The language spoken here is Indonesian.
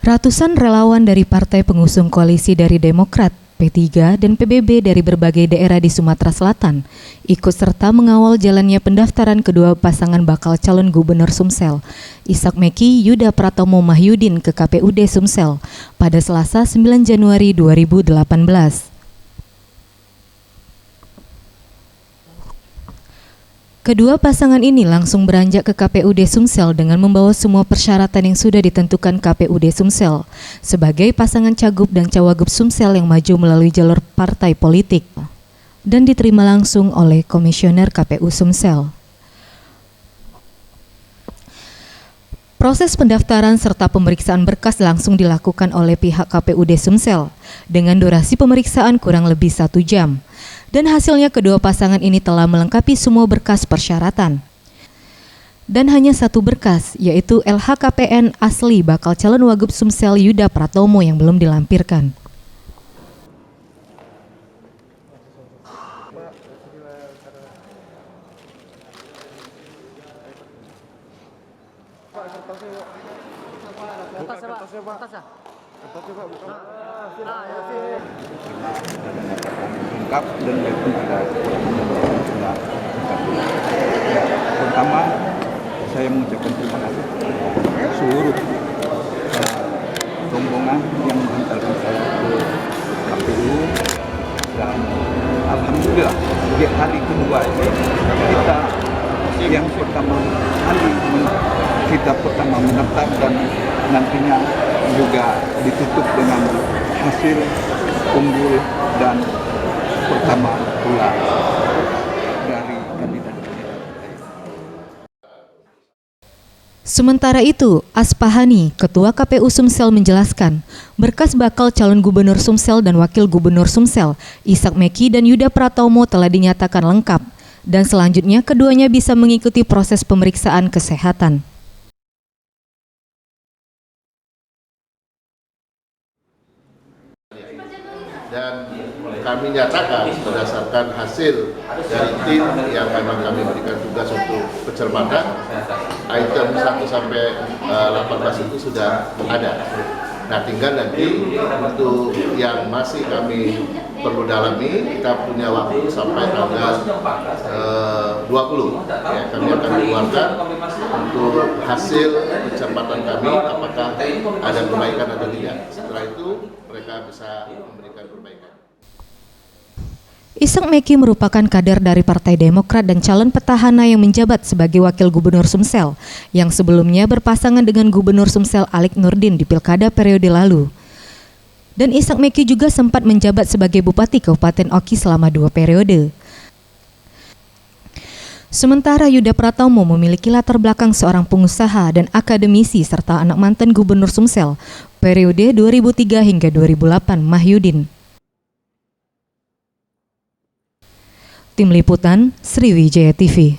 Ratusan relawan dari partai pengusung koalisi dari Demokrat, P3, dan PBB dari berbagai daerah di Sumatera Selatan ikut serta mengawal jalannya pendaftaran kedua pasangan bakal calon gubernur Sumsel, Ishak Meki Yuda Pratomo Mahyudin ke KPUD Sumsel pada Selasa 9 Januari 2018. Kedua pasangan ini langsung beranjak ke KPUD Sumsel dengan membawa semua persyaratan yang sudah ditentukan KPUD Sumsel sebagai pasangan cagup dan cawagup Sumsel yang maju melalui jalur partai politik dan diterima langsung oleh Komisioner KPU Sumsel. Proses pendaftaran serta pemeriksaan berkas langsung dilakukan oleh pihak KPUD Sumsel dengan durasi pemeriksaan kurang lebih 1 jam. Dan hasilnya kedua pasangan ini telah melengkapi semua berkas persyaratan. Dan hanya satu berkas, yaitu LHKPN asli bakal calon wagub Sumsel Yuda Pratomo yang belum dilampirkan. Lengkap dan itu sudah pertama saya mengucapkan terima kasih seluruh rombongan yang mengantarkan saya ke KPU dan alhamdulillah di hari kedua ini kita yang pertama kali kita mendaftar dan nantinya juga ditutup dengan hasil unggul dan pertama pula dari kandidat. Sementara itu, Aspahani, Ketua KPU Sumsel menjelaskan, berkas bakal calon gubernur Sumsel dan wakil gubernur Sumsel, Ishak Meki dan Yuda Pratomo telah dinyatakan lengkap, dan selanjutnya keduanya bisa mengikuti proses pemeriksaan kesehatan. Dan kami nyatakan berdasarkan hasil dari tim yang memang kami berikan tugas untuk pencermatan, item 1 sampai 18 itu sudah ada. Nah, tinggal nanti untuk yang masih kami perlu dalami, kita punya waktu sampai tanggal 20. Ya, kami akan keluarkan untuk hasil pencermatan kami, apakah ada perbaikan atau tidak. Setelah itu, mereka bisa memberikan perbaikan. Ishak Meki merupakan kader dari Partai Demokrat dan calon petahana yang menjabat sebagai wakil gubernur Sumsel, yang sebelumnya berpasangan dengan gubernur Sumsel Alik Nurdin di pilkada periode lalu. Dan Ishak Meki juga sempat menjabat sebagai Bupati Kabupaten Oki selama 2 periode. Sementara Yuda Pratomo memiliki latar belakang seorang pengusaha dan akademisi serta anak mantan gubernur Sumsel periode 2003 hingga 2008, Mahyudin. Tim Liputan Sriwijaya TV.